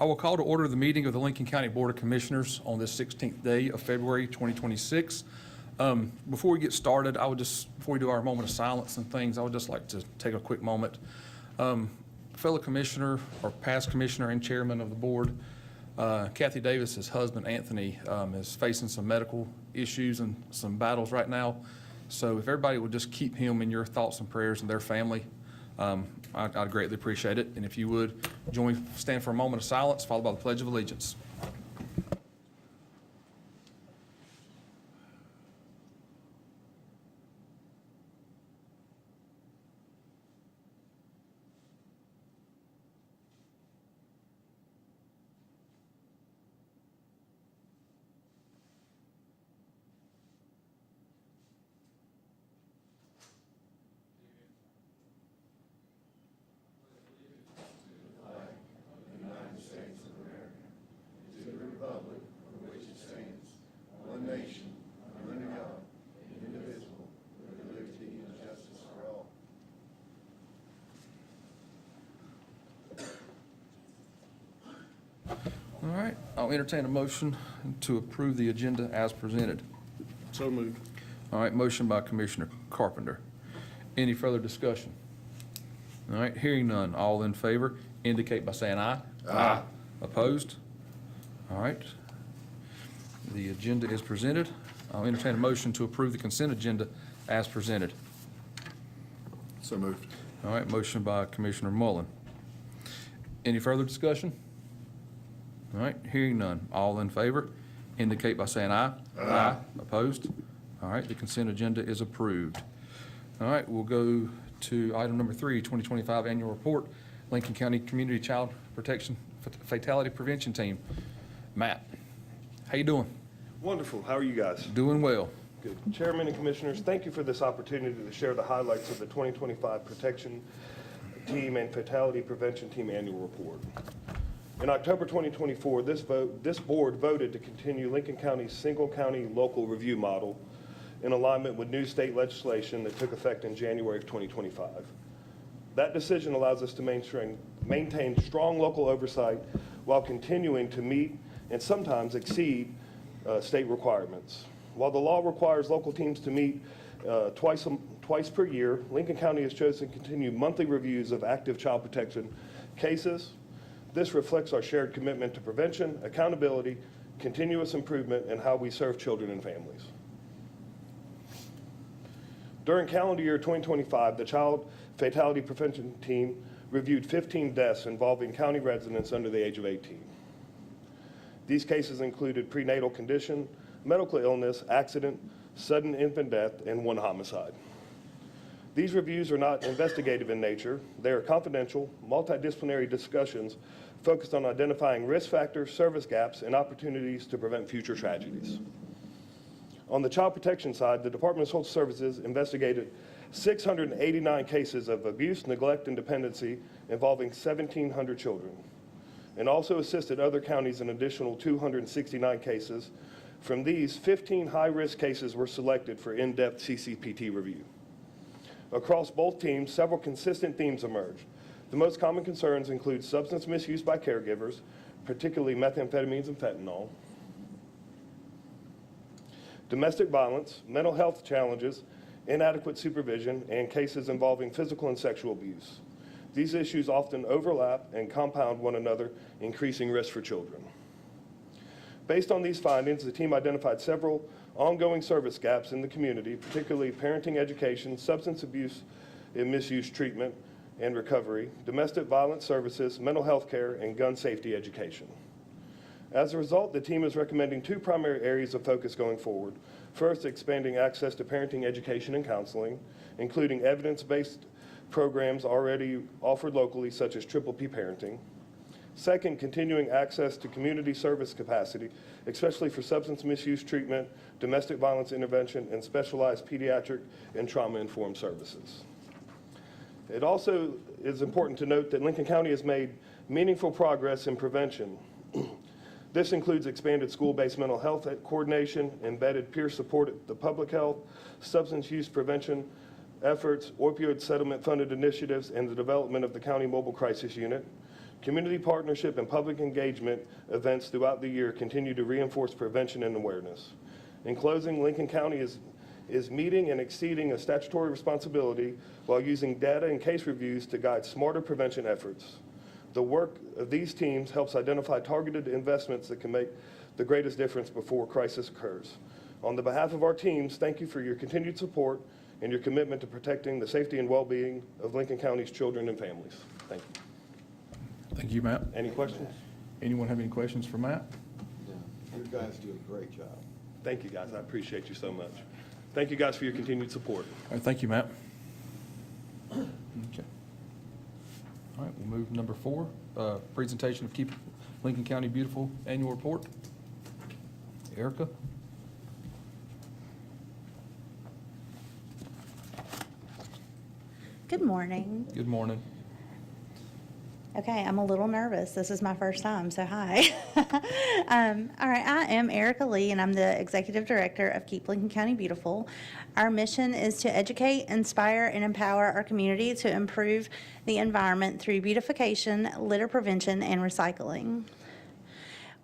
I will call to order the meeting of the Lincoln County Board of Commissioners on this 16th day of February 2026. Before we get started, before we do our moment of silence and things, I would just like to take a quick moment. Fellow commissioner or past commissioner and chairman of the board, Kathy Davis's husband, Anthony, is facing some medical issues and some battles right now. So if everybody would just keep him in your thoughts and prayers and their family, I'd greatly appreciate it. And if you would stand for a moment of silence, followed by the Pledge of Allegiance. All right, I'll entertain a motion to approve the agenda as presented. So moved. All right, motion by Commissioner Carpenter. Any further discussion? All right, hearing none, all in favor indicate by saying aye. Aye. Opposed? All right. The agenda is presented. I'll entertain a motion to approve the consent agenda as presented. So moved. All right, motion by Commissioner Mullen. Any further discussion? All right, hearing none. All in favor indicate by saying aye. Aye. Opposed? All right, the consent agenda is approved. All right, we'll go to item number 3, 2025 Annual Report, Lincoln County Community Child Protection Fatality Prevention Team. Matt, how you doing? Wonderful. How are you guys? Doing well. Good. Chairman and Commissioners, thank you for this opportunity to share the highlights of the 2025 Protection Team and Fatality Prevention Team Annual Report. In October 2024, this board voted to continue Lincoln County's single county local review model in alignment with new state legislation that took effect in January of 2025. That decision allows us to maintain strong local oversight while continuing to meet and sometimes exceed state requirements. While the law requires local teams to meet twice per year, Lincoln County has chosen to continue monthly reviews of active child protection cases. This reflects our shared commitment to prevention, accountability, continuous improvement, and how we serve children and families. During calendar year 2025, the Child Fatality Prevention Team reviewed 15 deaths involving county residents under the age of 18. These cases included prenatal condition, medical illness, accident, sudden infant death, and 1 homicide. These reviews are not investigative in nature. They are confidential, multidisciplinary discussions focused on identifying risk factors, service gaps, and opportunities to prevent future tragedies. On the child protection side, the Department of Social Services investigated 689 cases of abuse, neglect, and dependency involving 1,700 children, and also assisted other counties in an additional 269 cases. From these, 15 high-risk cases were selected for in-depth CCPT review. Across both teams, several consistent themes emerged. The most common concerns include substance misuse by caregivers, particularly methamphetamines and fentanyl, domestic violence, mental health challenges, inadequate supervision, and cases involving physical and sexual abuse. These issues often overlap and compound one another, increasing risk for children. Based on these findings, the team identified several ongoing service gaps in the community, particularly parenting education, substance abuse and misuse treatment and recovery, domestic violence services, mental health care, and gun safety education. As a result, the team is recommending 2 primary areas of focus going forward. First, expanding access to parenting education and counseling, including evidence-based programs already offered locally, such as Triple P Parenting. Second, continuing access to community service capacity, especially for substance misuse treatment, domestic violence intervention, and specialized pediatric and trauma-informed services. It also is important to note that Lincoln County has made meaningful progress in prevention. This includes expanded school-based mental health coordination, embedded peer support at the public health, substance use prevention efforts, opioid settlement-funded initiatives, and the development of the County Mobile Crisis Unit. Community partnership and public engagement events throughout the year continue to reinforce prevention and awareness. In closing, Lincoln County is meeting and exceeding a statutory responsibility while using data and case reviews to guide smarter prevention efforts. The work of these teams helps identify targeted investments that can make the greatest difference before crisis occurs. On the behalf of our teams, thank you for your continued support and your commitment to protecting the safety and well-being of Lincoln County's children and families. Thank you. Thank you, Matt. Any questions? Anyone have any questions for Matt? Yeah, you guys do a great job. Thank you, guys. I appreciate you so much. Thank you, guys, for your continued support. All right, thank you, Matt. Okay. All right, we'll move to number 4, presentation of Keep Lincoln County Beautiful Annual Report. Erica? Good morning. Good morning. Okay, I'm a little nervous. This is my first time, so hi. All right, I am Erica Lee, and I'm the Executive Director of Keep Lincoln County Beautiful. Our mission is to educate, inspire, and empower our community to improve the environment through beautification, litter prevention, and recycling.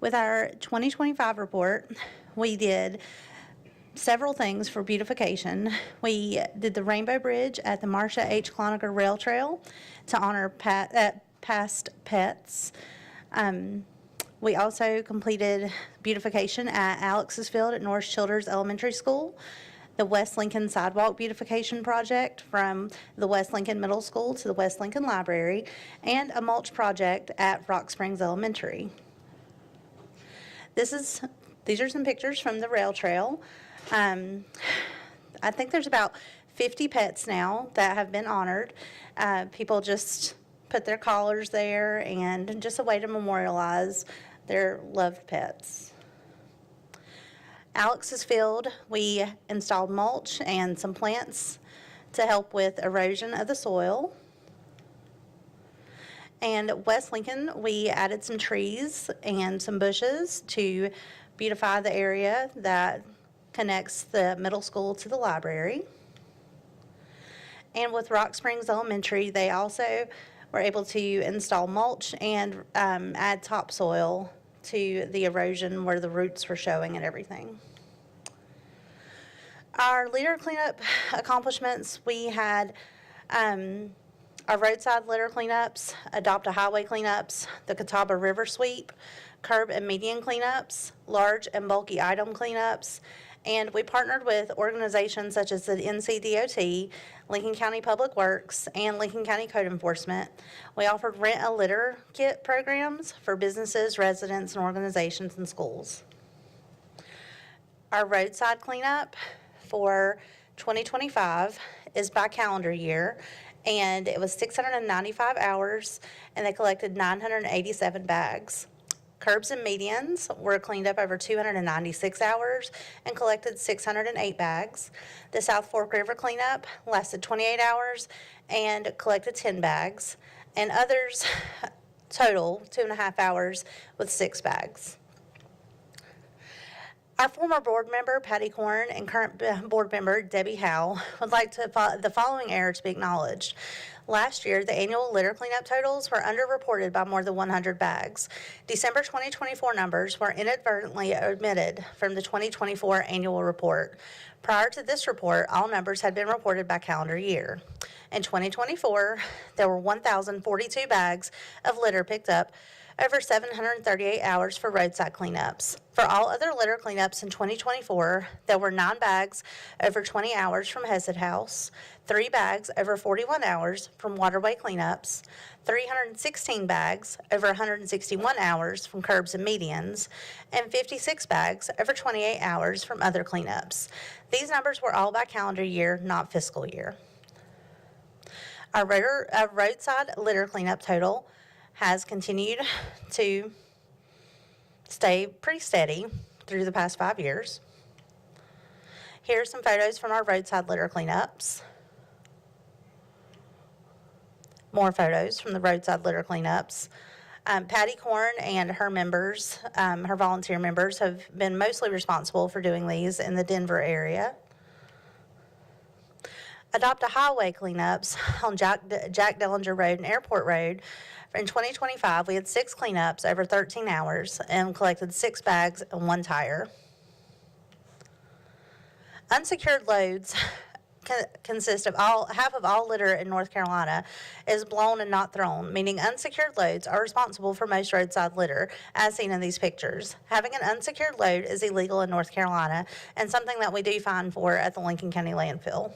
With our 2025 report, we did several things for beautification. We did the Rainbow Bridge at the Marcia H. Cloninger Rail Trail to honor past pets. We also completed beautification at Alex's Field at North Childers Elementary School, the West Lincoln Sidewalk Beautification Project from the West Lincoln Middle School to the West Lincoln Library, and a mulch project at Rock Springs Elementary. These are some pictures from the rail trail. I think there's about 50 pets now that have been honored. People just put their collars there, and just a way to memorialize their loved pets. Alex's Field, we installed mulch and some plants to help with erosion of the soil. And West Lincoln, we added some trees and some bushes to beautify the area that connects the middle school to the library. And with Rock Springs Elementary, they also were able to install mulch and add topsoil to the erosion where the roots were showing and everything. Our litter cleanup accomplishments, we had our roadside litter cleanups, adopt a highway cleanups, the Catawba River sweep, curb and median cleanups, large and bulky item cleanups, and we partnered with organizations such as the NCDOT, Lincoln County Public Works, and Lincoln County Code Enforcement. We offered rent a litter kit programs for businesses, residents, and organizations and schools. Our roadside cleanup for 2025 is by calendar year, and it was 695 hours, and they collected 987 bags. Curbs and medians were cleaned up over 296 hours and collected 608 bags. The South Fork River cleanup lasted 28 hours and collected 10 bags. And others total 2.5 hours with 6 bags. Our former board member, Patty Corn, and current board member, Debbie Howe, would like the following error to be acknowledged. Last year, the annual litter cleanup totals were underreported by more than 100 bags. December 2024 numbers were inadvertently omitted from the 2024 annual report. Prior to this report, all numbers had been reported by calendar year. In 2024, there were 1,042 bags of litter picked up over 738 hours for roadside cleanups. For all other litter cleanups in 2024, there were 9 bags over 20 hours from Hesed House, 3 bags over 41 hours from waterway cleanups, 316 bags over 161 hours from curbs and medians, and 56 bags over 28 hours from other cleanups. These numbers were all by calendar year, not fiscal year. Our roadside litter cleanup total has continued to stay pretty steady through the past 5 years. Here are some photos from our roadside litter cleanups. More photos from the roadside litter cleanups. Patty Corn and her members, her volunteer members, have been mostly responsible for doing these in the Denver area. Adopt a highway cleanups on Jack Dellinger Road and Airport Road In 2025, we had 6 cleanups over 13 hours and collected 6 bags and 1 tire. Unsecured loads consist of half of all litter in North Carolina is blown and not thrown, meaning unsecured loads are responsible for most roadside litter, as seen in these pictures. Having an unsecured load is illegal in North Carolina and something that we do fine for at the Lincoln County landfill.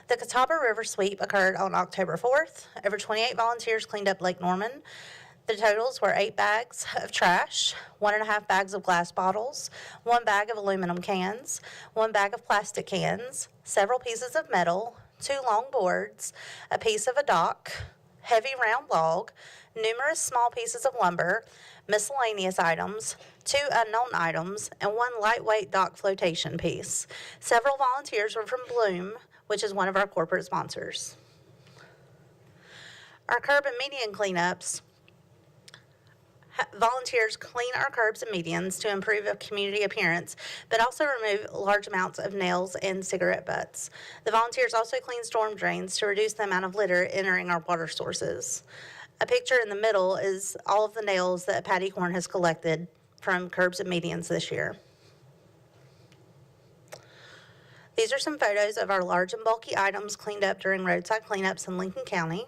The Catawba River sweep occurred on October 4th. Over 28 volunteers cleaned up Lake Norman. The totals were 8 bags of trash, 1.5 bags of glass bottles, 1 bag of aluminum cans, 1 bag of plastic cans, several pieces of metal, 2 long boards, a piece of a dock, heavy round log, numerous small pieces of lumber, miscellaneous items, 2 unknown items, and 1 lightweight dock flotation piece. Several volunteers were from Bloom, which is one of our corporate sponsors. Our curb and median cleanups. Volunteers clean our curbs and medians to improve a community appearance, but also remove large amounts of nails and cigarette butts. The volunteers also clean storm drains to reduce the amount of litter entering our water sources. A picture in the middle is all of the nails that Patty Corn has collected from curbs and medians this year. These are some photos of our large and bulky items cleaned up during roadside cleanups in Lincoln County.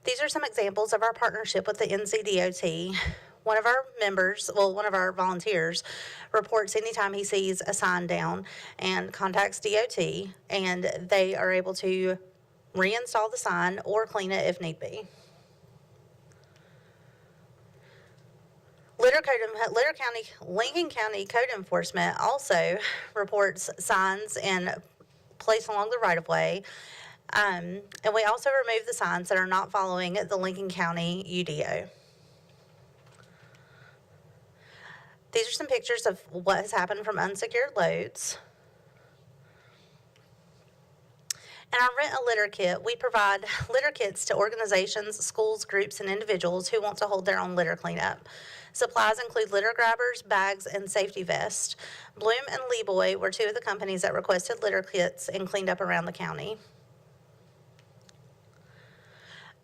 These are some examples of our partnership with the NCDOT. One of our volunteers reports anytime he sees a sign down and contacts DOT, and they are able to reinstall the sign or clean it if need be. Lincoln County Code Enforcement also reports signs and placed along the right-of-way. And we also remove the signs that are not following the Lincoln County UDO. These are some pictures of what has happened from unsecured loads. In our Rent a Litter Kit, we provide litter kits to organizations, schools, groups, and individuals who want to hold their own litter cleanup. Supplies include litter grabbers, bags, and safety vests. Bloom and Leeboy were 2 of the companies that requested litter kits and cleaned up around the county.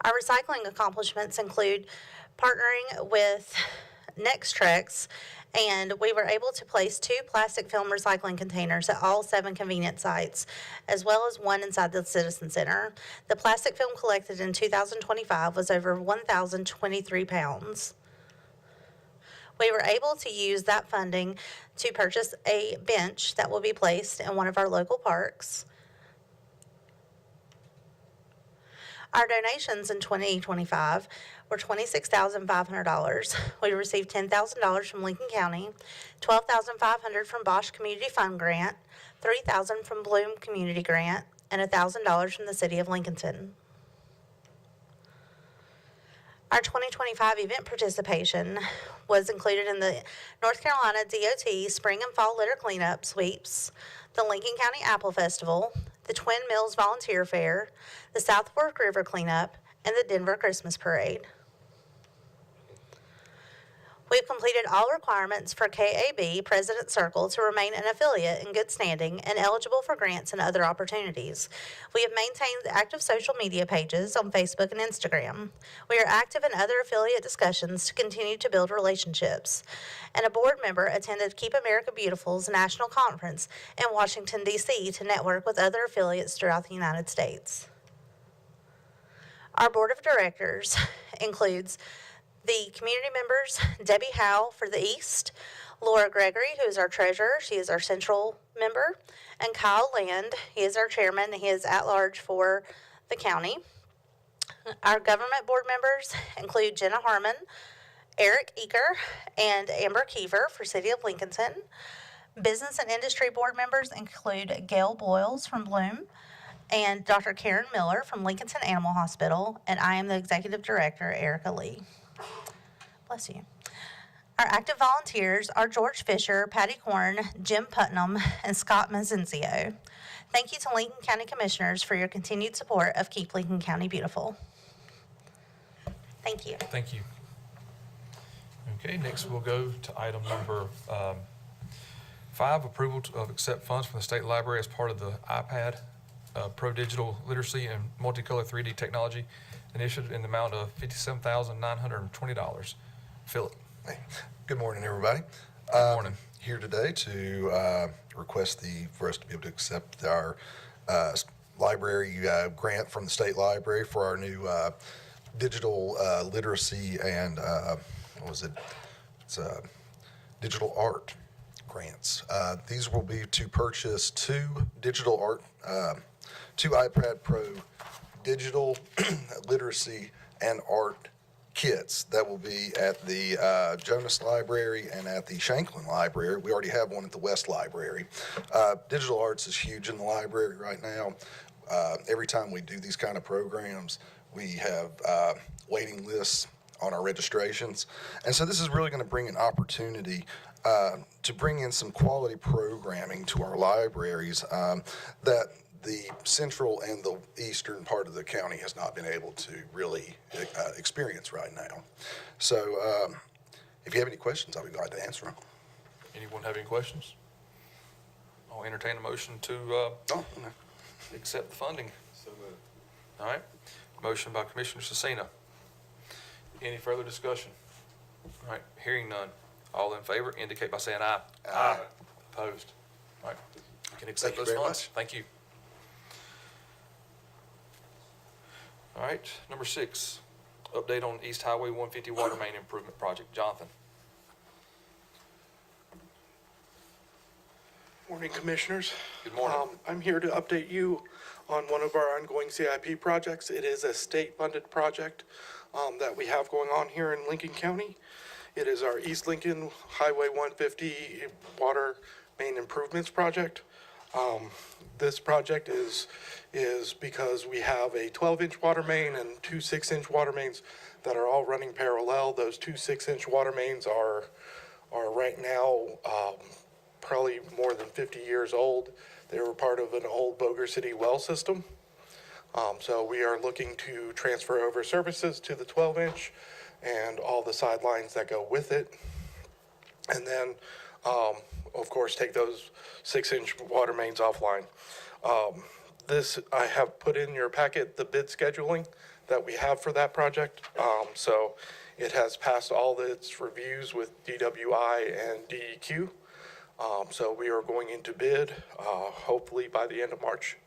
Our recycling accomplishments include partnering with Nextrex, and we were able to place 2 plastic film recycling containers at all 7 convenience sites, as well as 1 inside the Citizen Center. The plastic film collected in 2025 was over 1,023 pounds. We were able to use that funding to purchase a bench that will be placed in one of our local parks. Our donations in 2025 were $26,500. We received $10,000 from Lincoln County, $12,500 from BOC Community Fund Grant, $3,000 from Bloom Community Grant, and $1,000 from the City of Lincolnton. Our 2025 event participation was included in the North Carolina DOT Spring and Fall Litter Cleanup Sweeps, the Lincoln County Apple Festival, the Twin Mills Volunteer Fair, the South Fork River Cleanup, and the Denver Christmas Parade. We've completed all requirements for KAB President Circle to remain an affiliate in good standing and eligible for grants and other opportunities. We have maintained active social media pages on Facebook and Instagram. We are active in other affiliate discussions to continue to build relationships. And a board member attended Keep America Beautiful's national conference in Washington, D.C. to network with other affiliates throughout the United States. Our board of directors includes the community members, Debbie Howe for the East, Laura Gregory, who is our treasurer, she is our central member, and Kyle Land, he is our chairman, he is at large for the county. Our government board members include Jenna Harmon, Eric Eaker, and Amber Keever for City of Lincolnton. Business and industry board members include Gail Boyles from Bloom, and Dr. Karen Miller from Lincolnton Animal Hospital, and I am the executive director, Erica Lee. Bless you. Our active volunteers are George Fisher, Patty Corn, Jim Putnam, and Scott Mazenzio. Thank you to Lincoln County Commissioners for your continued support of Keep Lincoln County Beautiful. Thank you. Thank you. Okay, next we'll go to item number 5, approval of accept funds from the state library as part of the iPad Pro Digital Literacy and Multicolor 3D Technology Initiative in the amount of $57,920. Philip. Hey, good morning, everybody. Good morning. Here today to request for us to be able to accept our library grant from the state library for our new digital literacy and what was it? It's digital art grants. These will be to purchase two digital art, two iPad Pro digital literacy and art kits that will be at the Jonas Library and at the Shanklin Library. We already have one at the West Library. Digital arts is huge in the library right now. Every time we do these kind of programs, we have waiting lists on our registrations. And so this is really going to bring an opportunity to bring in some quality programming to our libraries that the central and the eastern part of the county has not been able to really experience right now. So if you have any questions, I'll be glad to answer them. Anyone have any questions? I'll entertain a motion to accept the funding. So moved. All right. Motion by Commissioner Cecina. Any further discussion? All right. Hearing none. All in favor indicate by saying aye. Aye. Opposed? All right. You can accept Thank those you very funds. much. Thank you. All right. Number 6, update on East Highway 150 Water Main Improvement Project. Jonathan. Morning, Commissioners. Good morning. I'm here to update you on one of our ongoing CIP projects. It is a state-funded project that we have going on here in Lincoln County. It is our East Lincoln Highway 150 Water Main Improvements Project. This project is because we have a 12-inch water main and two 6-inch water mains that are all running parallel. Those two 6-inch water mains are right now probably more than 50 years old. They were part of an old Boger City well system. So we are looking to transfer over services to the 12-inch and all the sidelines that go with it. And then, of course, take those 6-inch water mains offline. This, I have put in your packet the bid scheduling that we have for that project. So it has passed all its reviews with DWI and DEQ. So we are going into bid. Hopefully by the end of March,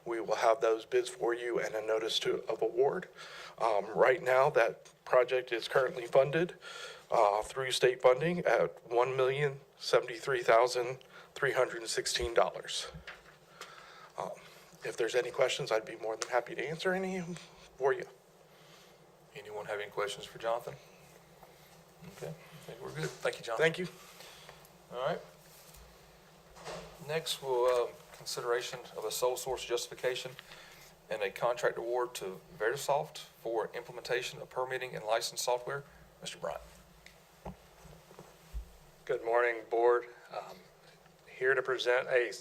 we will have those bids for you and a notice of award. Right now, that project is currently funded through state funding at $1,073,316. If there's any questions, I'd be more than happy to answer any for you. Anyone have any questions for Jonathan? Okay, I think we're good. Thank you, Jonathan. Thank you. All right. Next, we'll consideration of a sole source justification and a contract award to Vertisoft for implementation of permitting and license software. Mr. Bryant. Good morning, Board. Here to present a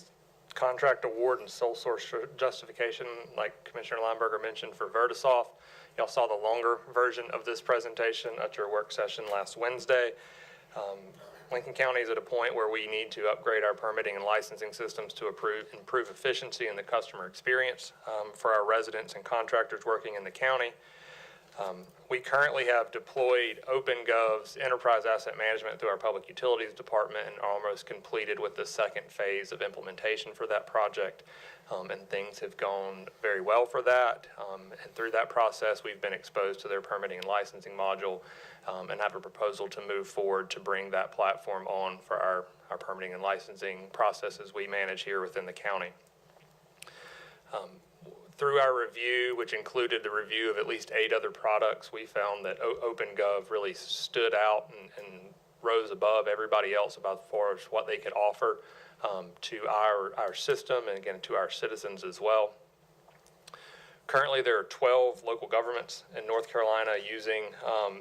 contract award and sole source justification, like Commissioner Lineberger mentioned, for Vertisoft. Y'all saw the longer version of this presentation at your work session last Wednesday. Lincoln County is at a point where we need to upgrade our permitting and licensing systems to improve efficiency and the customer experience for our residents and contractors working in the county. We currently have deployed OpenGov's enterprise asset management through our public utilities department and are almost completed with the second phase of implementation for that project. And things have gone very well for that. And through that process, we've been exposed to their permitting and licensing module and have a proposal to move forward to bring that platform on for our permitting and licensing processes we manage here within the county. Through our review, which included the review of at least 8 other products, we found that OpenGov really stood out and rose above everybody else about as far as what they could offer to our system and again to our citizens as well. Currently, there are 12 local governments in North Carolina using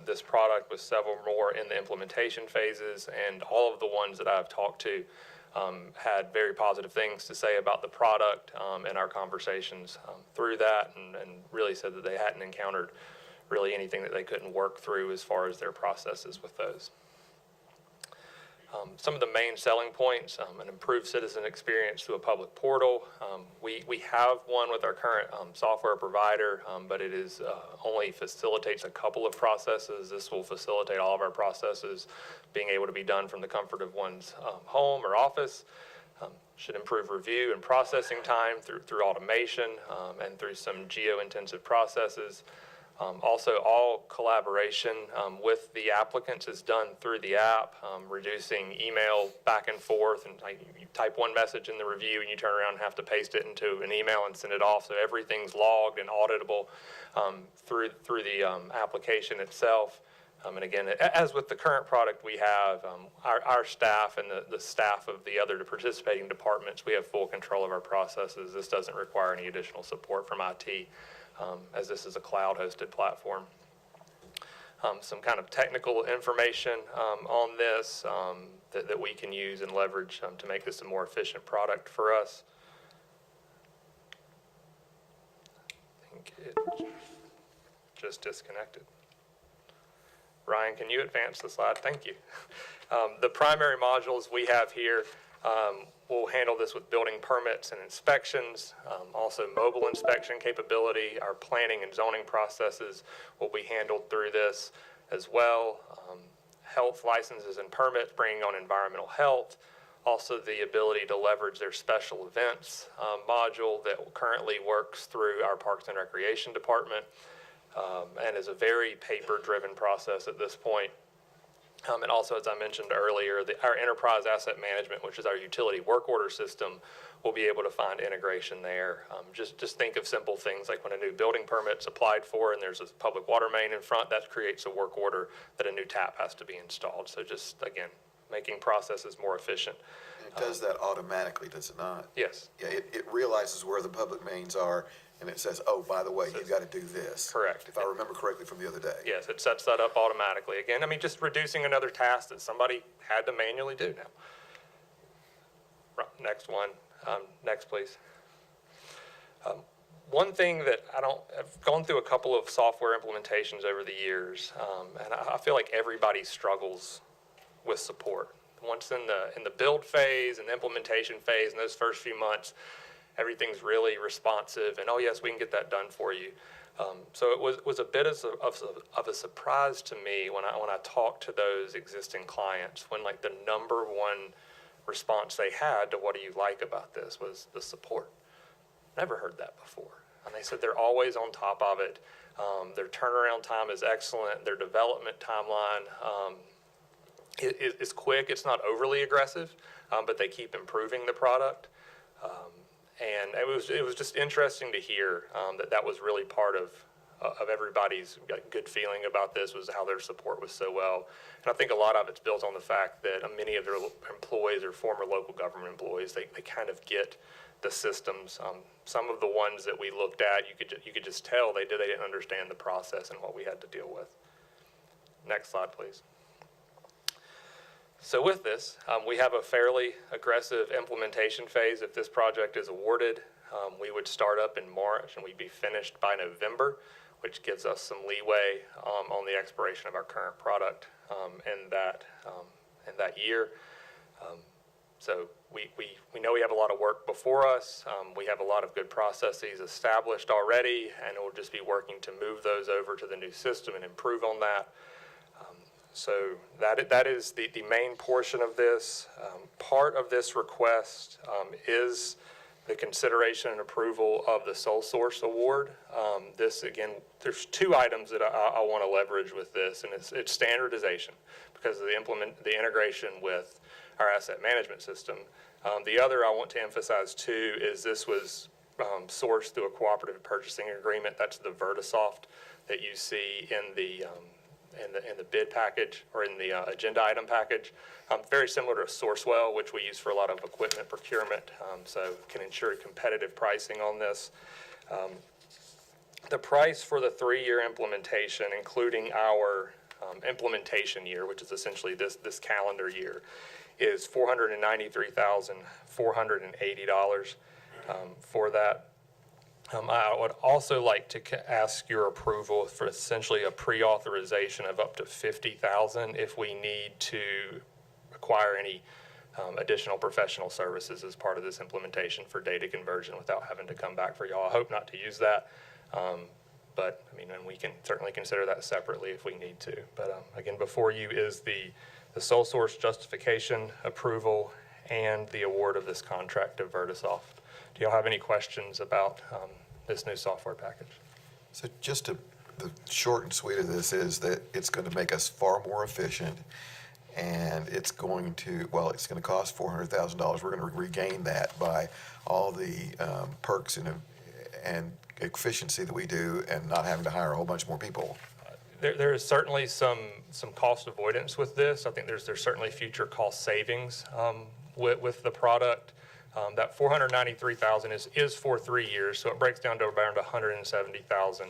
this product, with several more in the implementation phases, and all of the ones that I've talked to had very positive things to say about the product in our conversations through that, and really said that they hadn't encountered really anything that they couldn't work through as far as their processes with those. Some of the main selling points, an improved citizen experience through a public portal. We have one with our current software provider, but it is only facilitates a couple of processes. This will facilitate all of our processes being able to be done from the comfort of one's home or office. Should improve review and processing time through automation and through some geo-intensive processes. Also, all collaboration with the applicants is done through the app, reducing email back and forth. And you type one message in the review and you turn around and have to paste it into an email and send it off. So everything's logged and auditable through the application itself. And again, as with the current product we have, our staff and the staff of the other participating departments, we have full control of our processes. This doesn't require any additional support from IT. As this is a cloud-hosted platform. Some kind of technical information on this that we can use and leverage to make this a more efficient product for us. I think it just disconnected. Ryan, can you advance the slide? Thank you. The primary modules we have here, we'll handle this with building permits and inspections, also mobile inspection capability. Our planning and zoning processes will be handled through this as well. Health licenses and permits, bringing on environmental health. Also the ability to leverage their special events module that currently works through our Parks and Recreation Department and is a very paper-driven process at this point. And also, as I mentioned earlier, our enterprise asset management, which is our utility work order system, will be able to find integration there. Just think of simple things like when a new building permit's applied for and there's a public water main in front, that creates a work order that a new tap has to be installed. So just, again, making processes more efficient. It does that automatically, does it not? Yes. Yeah, it realizes where the public mains are, and it says, oh, by the way, you've got to do this. Correct. If I remember correctly from the other day. Yes, it sets that up automatically. Again, I mean, just reducing another task that somebody had to manually do now. Right, next one. Next, please. One thing that I've gone through a couple of software implementations over the years, and I feel like everybody struggles with support. Once in the build phase and the implementation phase, in those first few months, everything's really responsive, and oh yes, we can get that done for you. So it was a bit of a surprise to me when I talked to those existing clients, when like the number one response they had to what do you like about this was the support. Never heard that before. And they said they're always on top of it. Their turnaround time is excellent. Their development timeline is quick. It's not overly aggressive, but they keep improving the product. And it was just interesting to hear that was really part of everybody's good feeling about this, was how their support was so well. And I think a lot of it's built on the fact that many of their employees are former local government employees. They kind of get the systems. Some of the ones that we looked at, you could just tell they didn't understand the process and what we had to deal with. Next slide, please. So with this, we have a fairly aggressive implementation phase. If this project is awarded, we would start up in March and we'd be finished by November, which gives us some leeway on the expiration of our current product in that year. So we know we have a lot of work before us. We have a lot of good processes established already, and we'll just be working to move those over to the new system and improve on that. So that is the main portion of this. Part of this request is the consideration and approval of the sole source award. This, again, there's two items that I want to leverage with this, and it's standardization because of the integration with our asset management system. The other I want to emphasize too is this was sourced through a cooperative purchasing agreement. That's the Vertisoft that you see in the bid package or in the agenda item package. Very similar to Sourcewell, which we use for a lot of equipment procurement, so can ensure competitive pricing on this. The price for the 3-year implementation, including our implementation year, which is essentially this calendar year, is $493,480 for that. I would also like to ask your approval for essentially a pre-authorization of up to $50,000 if we need to require any additional professional services as part of this implementation for data conversion without having to come back for y'all. I hope not to use that. But I mean, and we can certainly consider that separately if we need to. But again, before you is the sole source justification approval and the award of this contract to Vertisoft. Do y'all have any questions about this new software package? So the short and sweet of this is that it's going to make us far more efficient, and it's going to, well, it's going to cost $400,000. We're going to regain that by all the perks and efficiency that we do and not having to hire a whole bunch more people. There is certainly some cost avoidance with this. I think there's certainly future cost savings with the product. That $493,000 is for 3 years, so it breaks down to around $170,000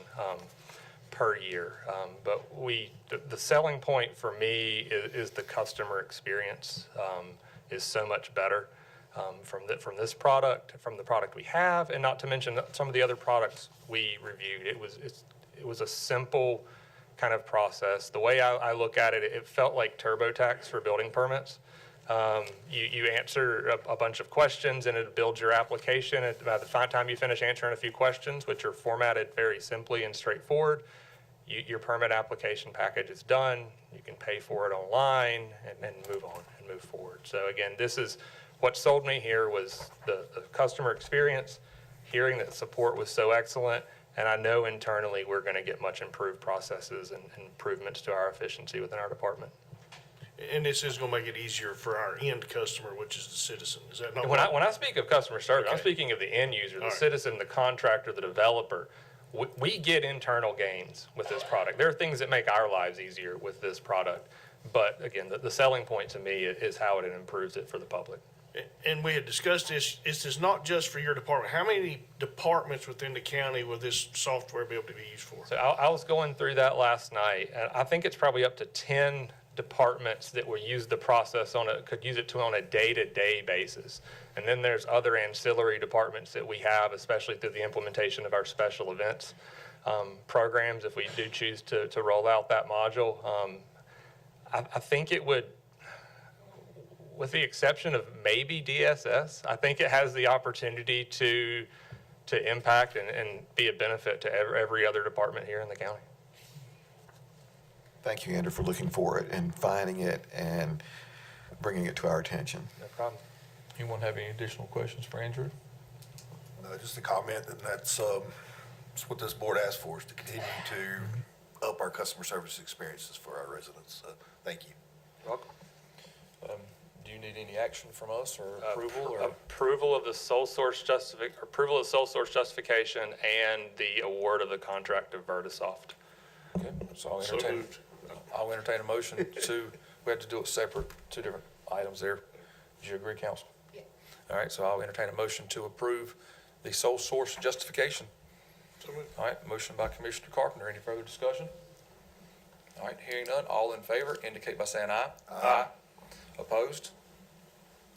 per year. But the selling point for me is the customer experience is so much better from this product, from the product we have, and not to mention some of the other products we reviewed. It was a simple kind of process. The way I look at it, it felt like TurboTax for building permits. You answer a bunch of questions and it builds your application. And by the time you finish answering a few questions, which are formatted very simply and straightforward, your permit application package is done. You can pay for it online and move on and move forward. So again, this is what sold me here was the customer experience, hearing that support was so excellent. And I know internally we're going to get much improved processes and improvements to our efficiency within our department. And this is going to make it easier for our end customer, which is the citizen. Is that not When right? I speak of customer service, I'm Okay. speaking of the end user, the All right. citizen, the contractor, the developer. We get internal gains with this product. There are things that make our lives easier with this product. But again, the selling point to me is how it improves it for the public. And we had discussed this. This is not just for your department. How many departments within the county will this software be able to be used for? So I was going through that last night, and I think it's probably up to 10 departments that will use the process could use it on a day-to-day basis. And then there's other ancillary departments that we have, especially through the implementation of our special events programs, if we do choose to roll out that module. I think it would, with the exception of maybe DSS, I think it has the opportunity to impact and be a benefit to every other department here in the county. Thank you, Andrew, for looking for it and finding it and bringing it to our attention. No problem. Anyone have any additional questions for Andrew? Just a comment, and that's what this board asked for, is to continue to up our customer service experiences for our residents. Thank you. Welcome. Do you need any action from us or approval or? Approval of the sole source justification and the award of the contract of Vertisoft. Okay, so I'll So entertain, moved. I'll entertain a motion we have to do it separate, two different items there. Do you agree, council? Yeah. All right, so I'll entertain a motion to approve the sole source justification. So moved. All right, motion by Commissioner Carpenter. Any further discussion? All right, hearing none, all in favor indicate by saying aye. Aye. Opposed?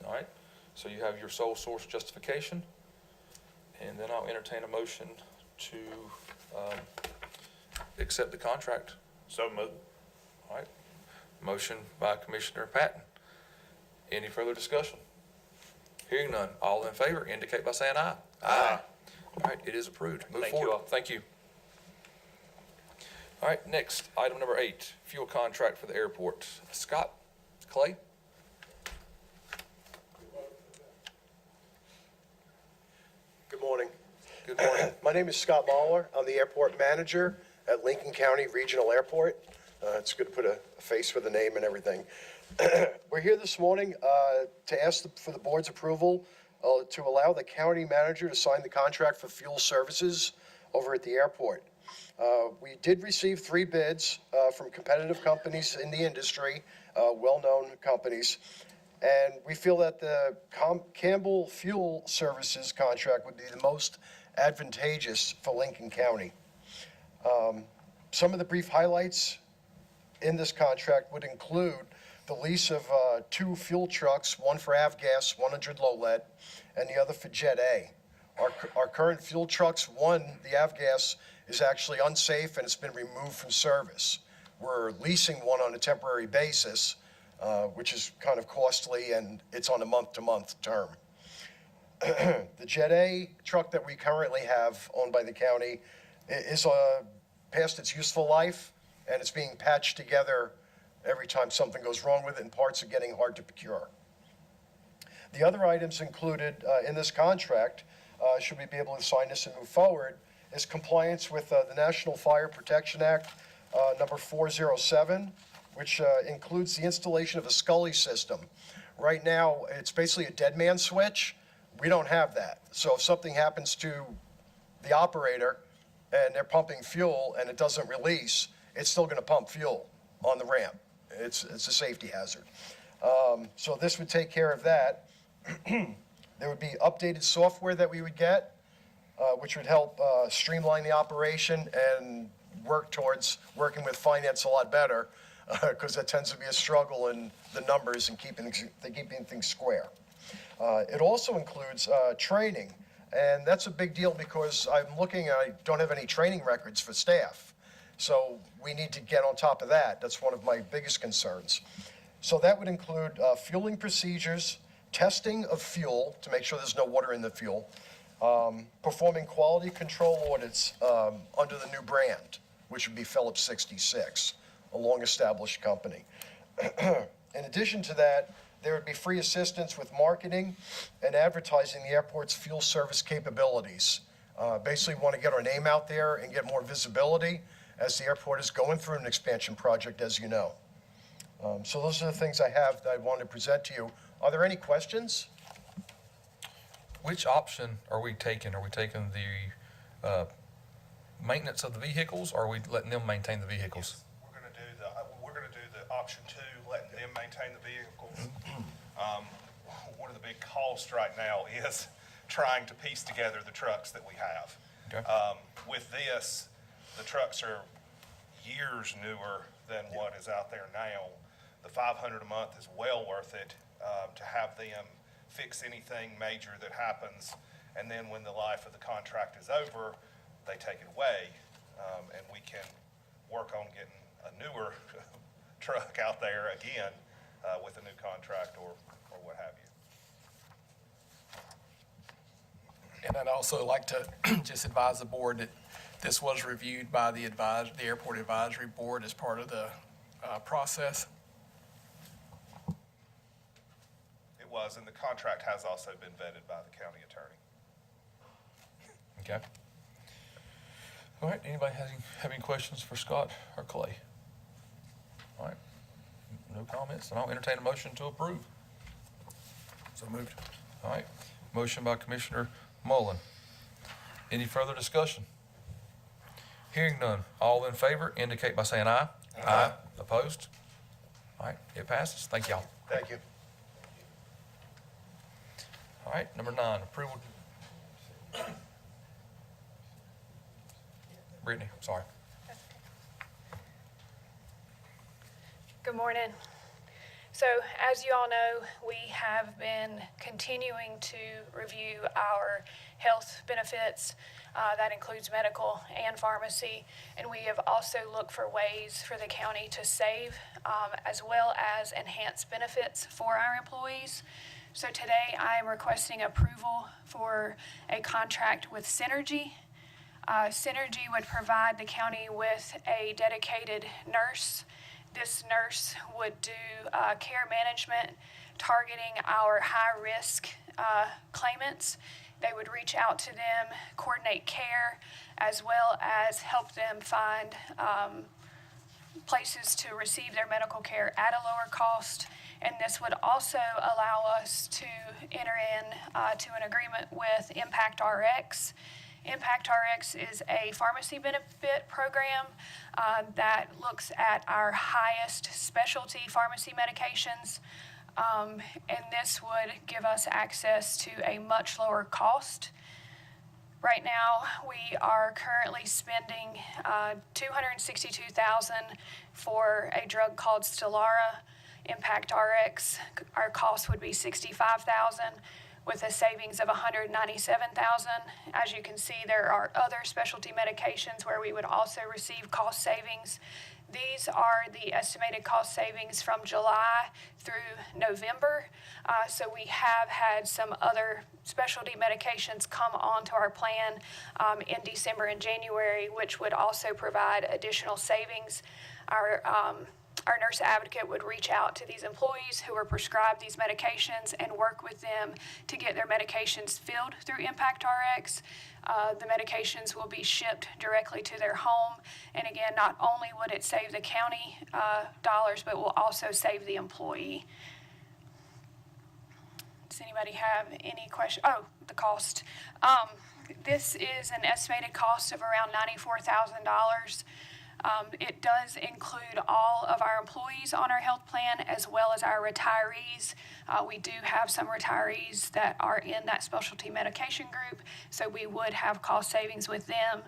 All right, so you have your sole source justification. And then I'll entertain a motion to accept the contract. So moved. All right, motion by Commissioner Patton. Any further discussion? Hearing none, all in favor indicate by saying aye. Aye. All right, it is approved. Move Thank you forward. all. Thank you. All right, next, item number 8, fuel contract for the airport. Scott Clay? Good morning. Good morning. My name is Scott Mahler. I'm the airport manager at Lincoln County Regional Airport. It's good to put a face for the name and everything. We're here this morning to ask for the board's approval to allow the county manager to sign the contract for fuel services over at the airport. We did receive 3 bids from competitive companies in the industry, well-known companies. And we feel that the Campbell Fuel Services contract would be the most advantageous for Lincoln County. Some of the brief highlights in this contract would include the lease of 2 fuel trucks, one for avgas, 100 low lead, and the other for Jet A. Our current fuel trucks, one, the avgas, is actually unsafe and it's been removed from service. We're leasing one on a temporary basis which is kind of costly, and it's on a month-to-month term. The Jet A truck that we currently have owned by the county is past its useful life, and it's being patched together every time something goes wrong with it, and parts are getting hard to procure. The other items included in this contract, should we be able to sign this and move forward, is compliance with the National Fire Protection Act, number 407, which includes the installation of a Scully system. Right now, it's basically a dead man switch. We don't have that. So if something happens to the operator and they're pumping fuel and it doesn't release, it's still going to pump fuel on the ramp. It's a safety hazard. So this would take care of that. There would be updated software that we would get, which would help streamline the operation and work towards working with finance a lot better, because that tends to be a struggle in the numbers and keeping things square. It also includes training, and that's a big deal because I don't have any training records for staff. So we need to get on top of that. That's one of my biggest concerns. So that would include fueling procedures, testing of fuel to make sure there's no water in the fuel, performing quality control audits under the new brand, which would be Phillips 66, a long-established company. In addition to that, there would be free assistance with marketing and advertising the airport's fuel service capabilities. Basically want to get our name out there and get more visibility as the airport is going through an expansion project, as you know. So those are the things I have that I wanted to present to you. Are there any questions? Which option are we taking? Are we taking the maintenance of the vehicles, or are we letting them maintain the vehicles? We're going to do the option 2, letting them maintain the vehicles. One of the big costs right now is trying to piece together the trucks that we have. Okay. With this, the trucks are years newer than what is out there now. The $500 a month is well worth it to have them fix anything major that happens, and then when the life of the contract is over, they take it away, and we can work on getting a newer truck out there again with a new contract or what have you. And I'd also like to just advise the board that this was reviewed by the Airport Advisory Board as part of the process. It was, and the contract has also been vetted by the county attorney. Okay. All right, anybody have any questions for Scott or Clay? All right, no comments, and I'll entertain a motion to approve. So moved. All right, motion by Commissioner Mullen. Any further discussion? Hearing none, all in favor indicate by saying aye. Aye. Opposed? All right, it passes. Thank y'all. Thank you. All right, number 9, approval. Brittany, sorry. Good morning. So as you all know, we have been continuing to review our health benefits. That includes medical and pharmacy. And we have also looked for ways for the county to save as well as enhance benefits for our employees. So today I am requesting approval for a contract with Synergy. Synergy would provide the county with a dedicated nurse. This nurse would do care management targeting our high-risk claimants. They would reach out to them, coordinate care, as well as help them find places to receive their medical care at a lower cost. And this would also allow us to enter in to an agreement with Impact RX. Impact RX is a pharmacy benefit program that looks at our highest specialty pharmacy medications, and this would give us access to a much lower cost. Right now, we are currently spending $262,000 for a drug called Stelara. Impact RX, our cost would be $65,000 with a savings of $197,000. As you can see, there are other specialty medications where we would also receive cost savings. These are the estimated cost savings from July through November. So we have had some other specialty medications come onto our plan in December and January, which would also provide additional savings. Our nurse advocate would reach out to these employees who were prescribed these medications and work with them to get their medications filled through Impact RX. The medications will be shipped directly to their home. And again, not only would it save the county dollars, but will also save the employee. Does anybody have any question? Oh, the cost. This is an estimated cost of around $94,000. It does include all of our employees on our health plan as well as our retirees. We do have some retirees that are in that specialty medication group, so we would have cost savings with them.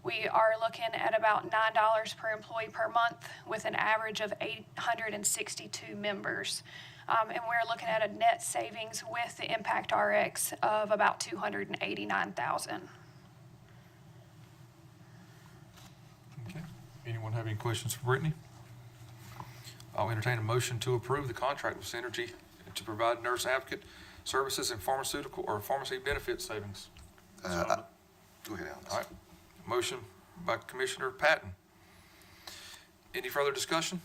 We are looking at about $9 per employee per month with an average of 862 members. And we're looking at a net savings with the Impact RX of about $289,000. Okay. Anyone have any questions for Brittany? I'll entertain a motion to approve the contract with Synergy to provide nurse advocate services and pharmaceutical or pharmacy benefit savings. Go ahead, Alex. All right. Motion by Commissioner Patton. Any further discussion?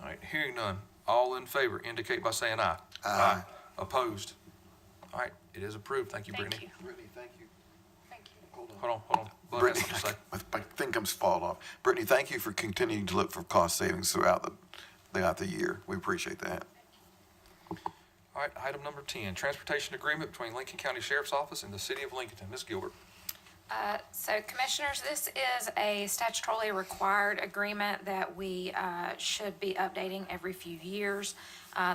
All right, hearing none. All in favor indicate by saying aye. Aye. Opposed? All right, it is approved. Thank you, Brittany. Thank you. Brittany, thank you. Thank you. Hold on. Bud has Brittany, something to say. my thinkums fall off. Brittany, thank you for continuing to look for cost savings throughout the year. We appreciate that. All right, item number 10, transportation agreement between Lincoln County Sheriff's Office and the City of Lincolnton. Ms. Gilbert. So Commissioners, this is a statutorily required agreement that we should be updating every few years.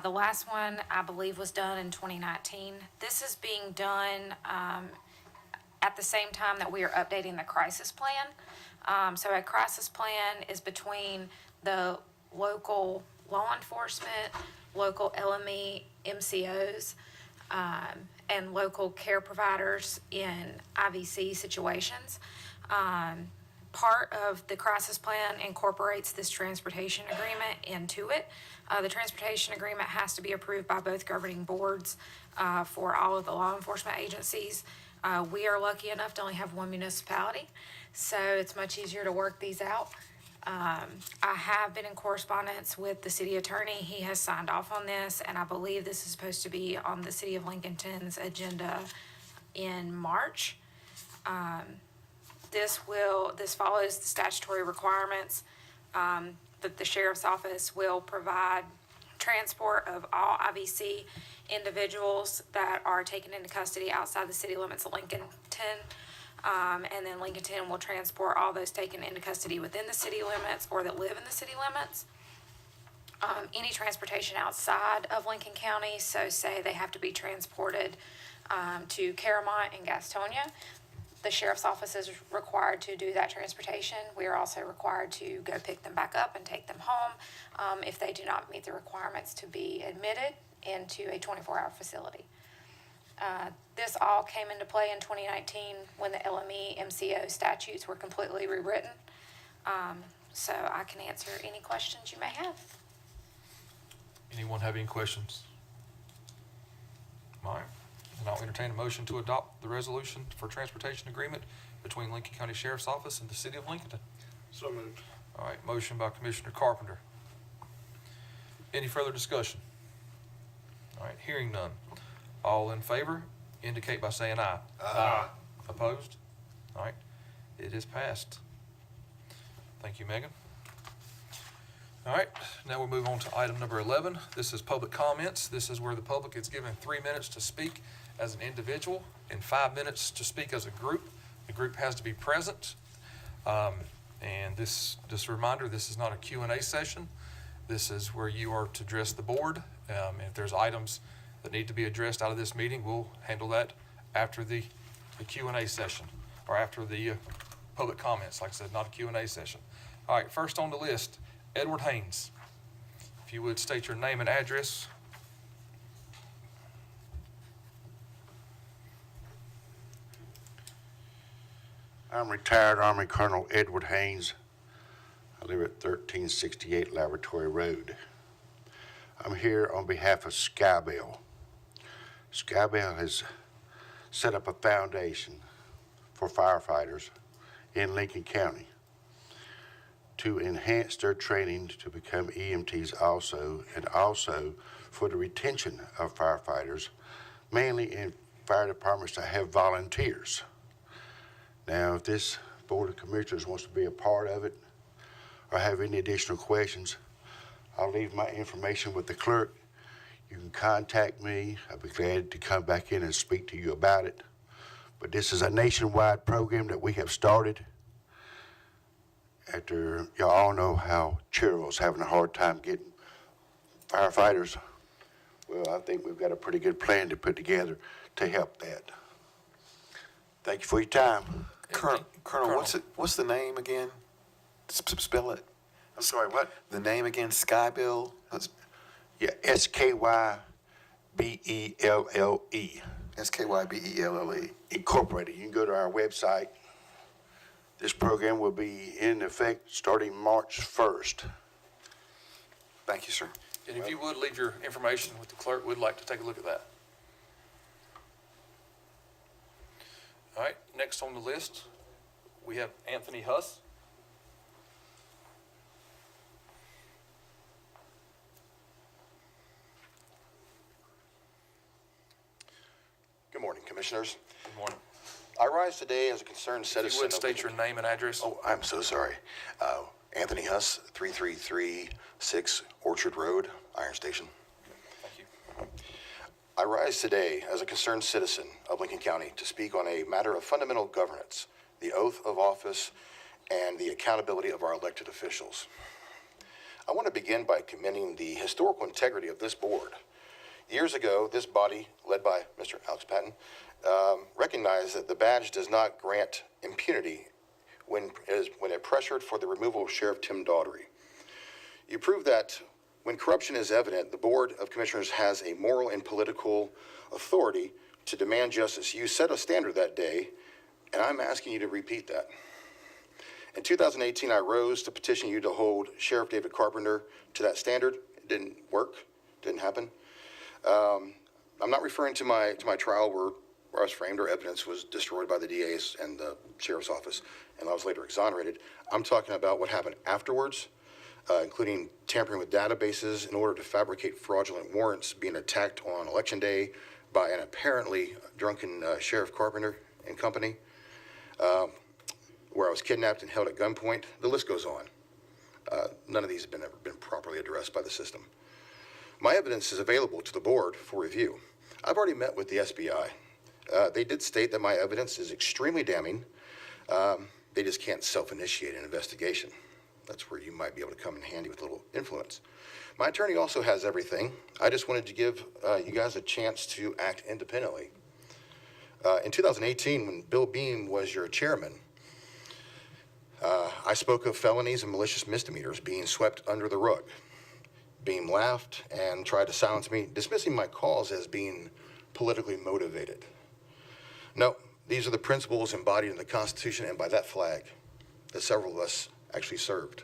The last one, I believe, was done in 2019. This is being done at the same time that we are updating the crisis plan. So a crisis plan is between the local law enforcement, local LME, MCOs, and local care providers in IVC situations. Part of the crisis plan incorporates this transportation agreement into it. The transportation agreement has to be approved by both governing boards for all of the law enforcement agencies. We are lucky enough to only have one municipality, so it's much easier to work these out. I have been in correspondence with the city attorney. He has signed off on this, and I believe this is supposed to be on the city of Lincolnton's agenda in March. This follows the statutory requirements that the sheriff's office will provide transport of all IVC individuals that are taken into custody outside the city limits of Lincolnton. And then Lincolnton will transport all those taken into custody within the city limits or that live in the city limits. Any transportation outside of Lincoln County, so say they have to be transported to Caramont and Gastonia, the sheriff's office is required to do that transportation. We are also required to go pick them back up and take them home if they do not meet the requirements to be admitted into a 24-hour facility. This all came into play in 2019 when the LME MCO statutes were completely rewritten. So I can answer any questions you may have. Anyone have any questions? All right, and I'll entertain a motion to adopt the resolution for transportation agreement between Lincoln County Sheriff's Office and the City of Lincolnton. So moved. All right, motion by Commissioner Carpenter. Any further discussion? All right, hearing none. All in favor indicate by saying aye. Aye. Opposed? All right, it is passed. Thank you, Megan. All right, now we'll move on to item number 11. This is public comments. This is where the public is given 3 minutes to speak as an individual and 5 minutes to speak as a group. The group has to be present. And just a reminder, this is not a Q&A session. This is where you are to address the board. If there's items that need to be addressed out of this meeting, we'll handle that after the Q&A session or after the public comments. Like I said, not a Q&A session. All right, first on the list, Edward Haynes. If you would state your name and address. I'm retired Army Colonel Edward Haynes. I live at 1368 Laboratory Road. I'm here on behalf of Skybell. Skybell has set up a foundation for firefighters in Lincoln County to enhance their training to become EMTs also, and also for the retention of firefighters, mainly in fire departments that have volunteers. Now, if this Board of Commissioners wants to be a part of it or have any additional questions, I'll leave my information with the clerk. You can contact me. I'll be glad to come back in and speak to you about it. But this is a nationwide program that we have started after y'all all know how Cheryl's having a hard time getting firefighters. Well, I think we've got a pretty good plan to put together to help that. Thank you for your time. Colonel, what's the name again? Spell it. I'm sorry, what? The name again, Skybell? Yeah, Skybelle. Skybelle. Incorporated. You can go to our website. This program will be in effect starting March 1st. Thank you, sir. And if you would leave your information with the clerk, we'd like to take a look at that. All right, next on the list, we have Anthony Huss. Good morning, Commissioners. Good morning. I rise today as a concerned If citizen. you would state your name and address. Oh, I'm so sorry. Anthony Huss, 3336 Orchard Road, Iron Station. Thank you. I rise today as a concerned citizen of Lincoln County to speak on a matter of fundamental governance, the oath of office, and the accountability of our elected officials. I want to begin by commending the historical integrity of this board. Years ago, this body, led by Mr. Alex Patton, recognized that the badge does not grant impunity when it pressured for the removal of Sheriff Tim Daugherty. You prove that when corruption is evident, the Board of Commissioners has a moral and political authority to demand justice. You set a standard that day, and I'm asking you to repeat that. In 2018, I rose to petition you to hold Sheriff David Carpenter to that standard. It didn't work, didn't happen. I'm not referring to my trial where I was framed or evidence was destroyed by the DA's and the sheriff's office, and I was later exonerated. I'm talking about what happened afterwards, including tampering with databases in order to fabricate fraudulent warrants, being attacked on Election Day by an apparently drunken Sheriff Carpenter and company, where I was kidnapped and held at gunpoint. The list goes on. None of these have ever been properly addressed by the system. My evidence is available to the board for review. I've already met with the SBI. They did state that my evidence is extremely damning. They just can't self-initiate an investigation. That's where you might be able to come in handy with a little influence. My attorney also has everything. I just wanted to give you guys a chance to act independently. In 2018, when Bill Beam was your chairman, I spoke of felonies and malicious misdemeanors being swept under the rug. Beam laughed and tried to silence me, dismissing my cause as being politically motivated. No, these are the principles embodied in the Constitution and by that flag that several of us actually served.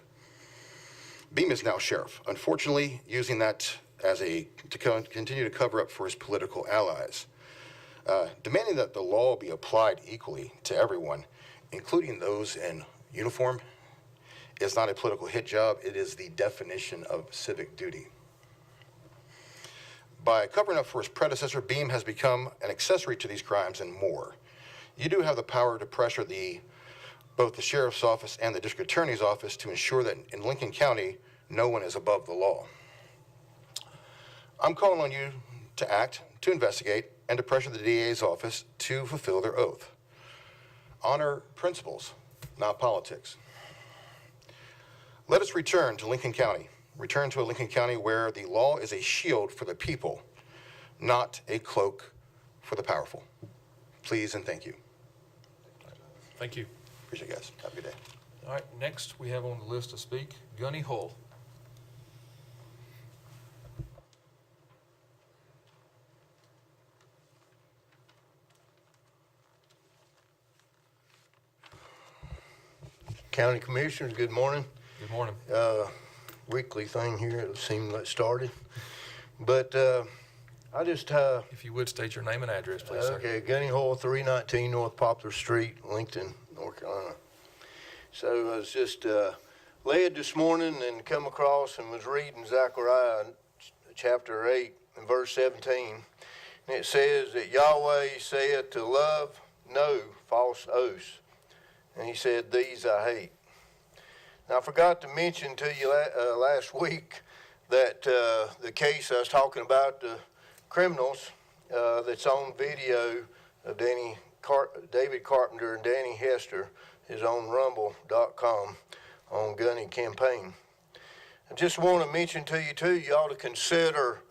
Beam is now sheriff, unfortunately using that as to continue to cover up for his political allies. Demanding that the law be applied equally to everyone, including those in uniform, is not a political hit job. It is the definition of civic duty. By covering up for his predecessor, Beam has become an accessory to these crimes and more. You do have the power to pressure both the sheriff's office and the district attorney's office to ensure that in Lincoln County, no one is above the law. I'm calling on you to act, to investigate, and to pressure the DA's office to fulfill their oath. Honor principles, not politics. Let us return to Lincoln County. Return to a Lincoln County where the law is a shield for the people, not a cloak for the powerful. Please and thank you. Thank you. Appreciate it, guys. Have a good day. All right, next we have on the list to speak, Gunny Hull. County Commissioners, good morning. Good morning. Weekly thing here, it seemed like started. But I just, If you would state your name and address, please, sir. okay, Gunny Hole, 319 North Poplar Street, Lincoln, North Carolina. So I was just led this morning and come across and was reading Zechariah chapter 8 and verse 17. And it says that Yahweh saith to love no false oaths. And he said, these I hate. Now, I forgot to mention to you last week that the case I was talking about, the criminals that's on video of David Carpenter and Danny Hester is on rumble.com on Gunny Campaign. I just want to mention to you, too, you ought to consider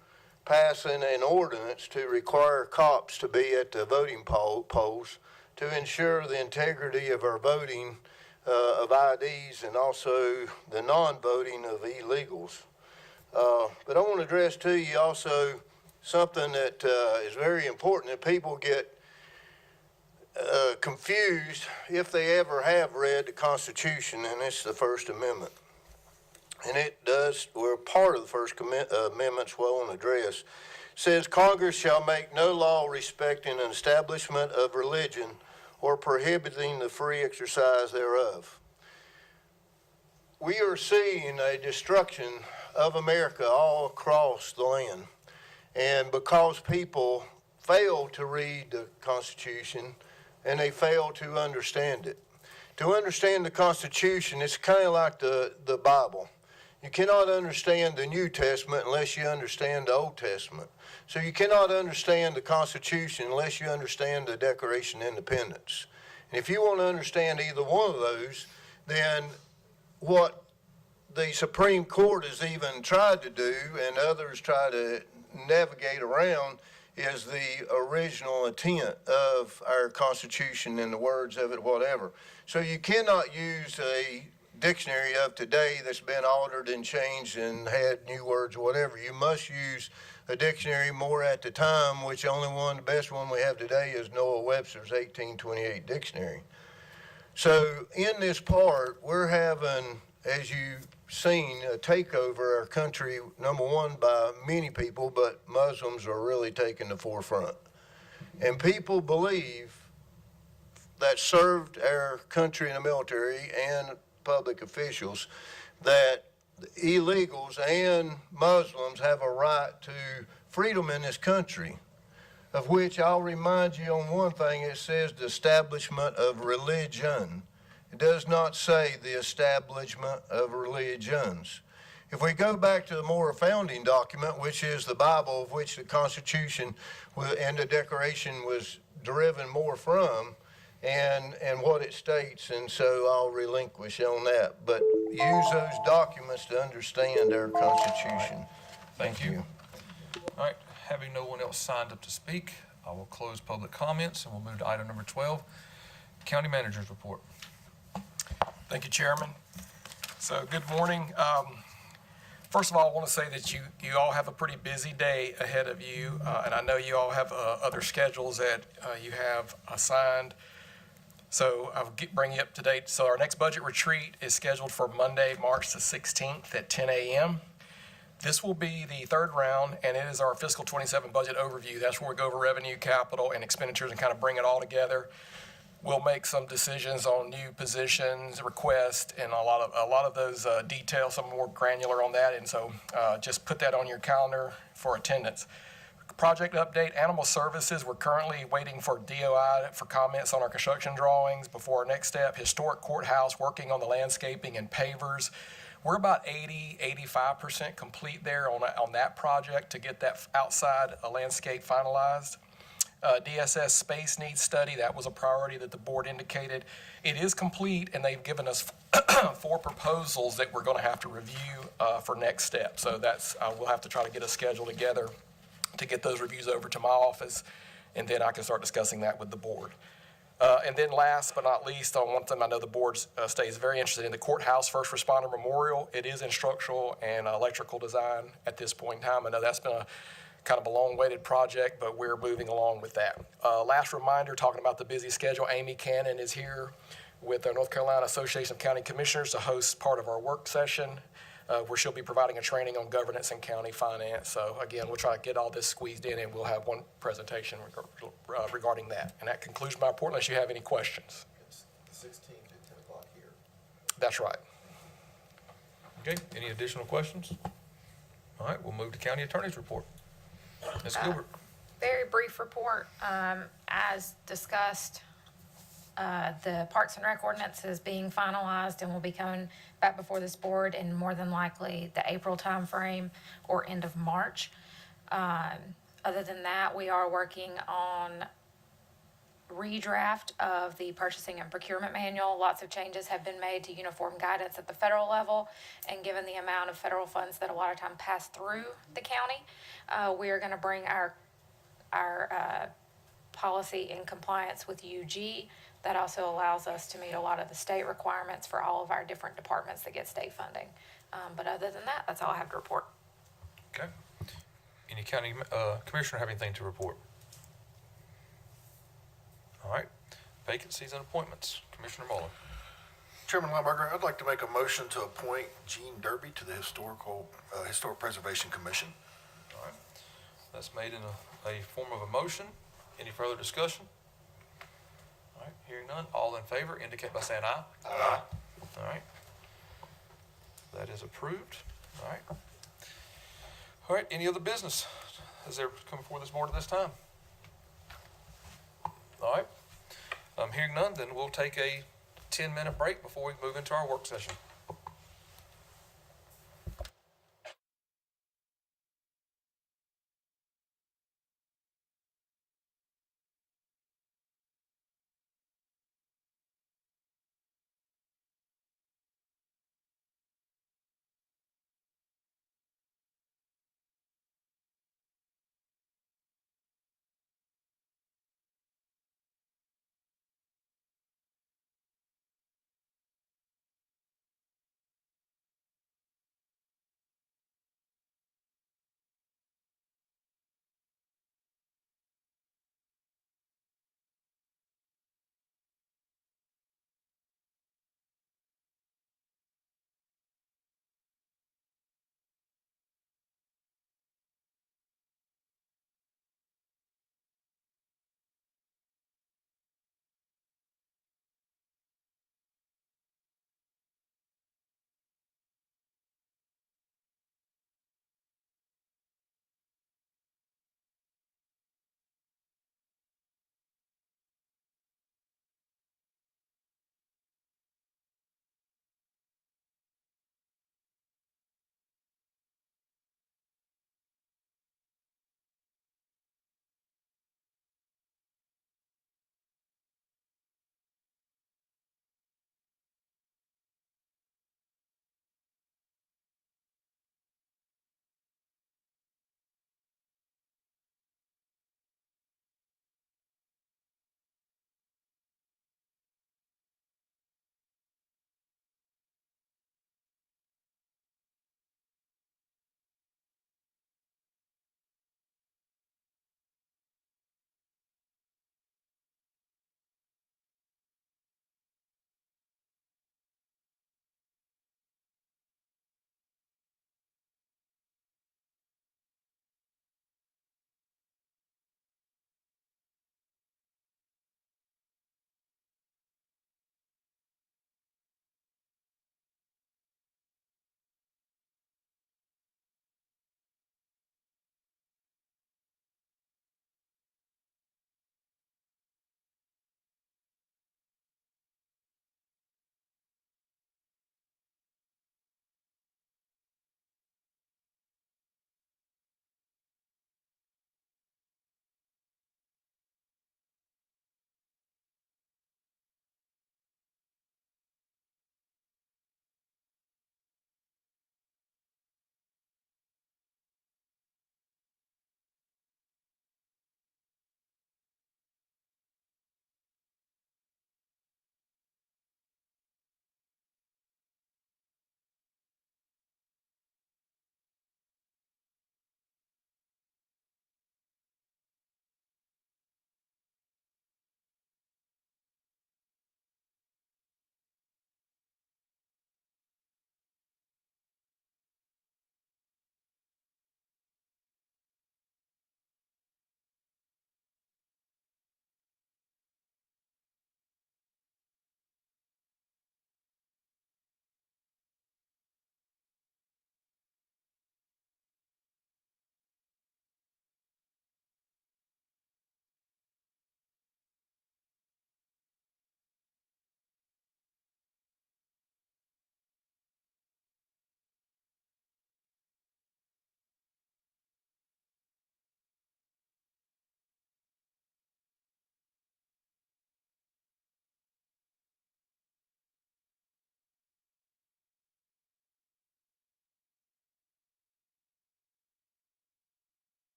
passing an ordinance to require cops to be at the voting polls to ensure the integrity of our voting of IDs and also the non-voting of illegals. But I want to address to you also something that is very important that people get confused if they ever have read the Constitution, and it's the First Amendment. And it does, we're part of the First Amendment's well on address. It says, Congress shall make no law respecting an establishment of religion or prohibiting the free exercise thereof. We are seeing a destruction of America all across the land. And because people fail to read the Constitution and they fail to understand it. To understand the Constitution, it's kind of like the Bible. You cannot understand the New Testament unless you understand the Old Testament. So you cannot understand the Constitution unless you understand the Declaration of Independence. And if you want to understand either one of those, then what the Supreme Court has even tried to do and others try to navigate around is the original intent of our Constitution and the words of it, whatever. So you cannot use a dictionary of today that's been altered and changed and had new words or whatever. You must use a dictionary more at the time, which only one, the best one we have today is Noah Webster's 1828 dictionary. So in this part, we're having, as you've seen, a takeover of our country, number one, by many people, but Muslims are really taking the forefront. And people believe that served our country in the military and public officials that illegals and Muslims have a right to freedom in this country, of which I'll remind you on one thing. It says the establishment of religion. It does not say the establishment of religions. If we go back to the more founding document, which is the Bible, of which the Constitution and the Declaration was driven more from, and what it states, and so I'll relinquish on that. But use those documents to understand our Constitution. Thank you. All right, having no one else signed up to speak, I will close public comments and we'll move to item number 12, County Manager's Report. Thank you, Chairman. So good morning. First of all, I want to say that you all have a pretty busy day ahead of you, and I know you all have other schedules that you have assigned. So I'll bring you up to date. So our next budget retreat is scheduled for Monday, March the 16th at 10 a.m. This will be the third round, and it is our fiscal 27 budget overview. That's where we go over revenue, capital, and expenditures and kind of bring it all together. We'll make some decisions on new positions, requests, and a lot of those details, some more granular on that. And so just put that on your calendar for attendance. Project update, Animal Services. We're currently waiting for DOI for comments on our construction drawings before our next step. Historic Courthouse, working on the landscaping and pavers. We're about 85% complete there on that project to get that outside landscape finalized. DSS space needs study, that was a priority that the board indicated. It is complete, and they've given us 4 proposals that we're going to have to review for next step. So that's we'll have to try to get a schedule together to get those reviews over to my office, and then I can start discussing that with the board. And then last but not least, on one thing I know the board stays very interested in, the courthouse first responder memorial. It is in structural and electrical design at this point in time. I know that's been a kind of a long-awaited project, but we're moving along with that. Last reminder, talking about the busy schedule, Amy Cannon is here with the North Carolina Association of County Commissioners to host part of our work session, where she'll be providing a training on governance and county finance. So again, we'll try to get all this squeezed in, and we'll have one presentation regarding that. And that concludes my report, unless you have any questions. It's the 16th at 10 o'clock here. That's right. Okay, any additional questions? All right, we'll move to county attorney's report. Ms. Gilbert. Very brief report. As discussed, the Parks and Rec ordinance is being finalized and will be coming back before this board in more than likely the April timeframe or end of March. Other than that, we are working on redraft of the purchasing and procurement manual. Lots of changes have been made to uniform guidance at the federal level, and given the amount of federal funds that a lot of time pass through the county, we are going to bring our policy in compliance with UG. That also allows us to meet a lot of the state requirements for all of our different departments that get state funding. But other than that, that's all I have to report. Okay. Any county commissioner have anything to report? All right. Vacancies and appointments. Commissioner Muller. Chairman Lineberger, I'd like to make a motion to appoint Gene Derby to the Historic Preservation Commission. All right. That's made in a form of a motion. Any further discussion? All right. Hearing none. All in favor indicate by saying aye. Aye. All right. That is approved. All right. All right. Any other business has there come before this board at this time? All right. Hearing none, then we'll take a 10-minute break before we move into our work session.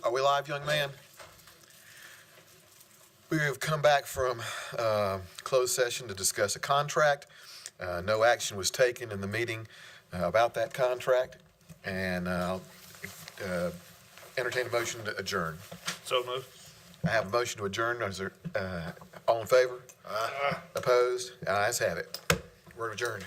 Are we live, young man? We have come back from closed session to discuss a contract. No action was taken in the meeting about that contract, and I'll entertain a motion to adjourn. So moved. I have a motion to adjourn. Is there, all in favor? Opposed? Ayes have it. We're adjourned.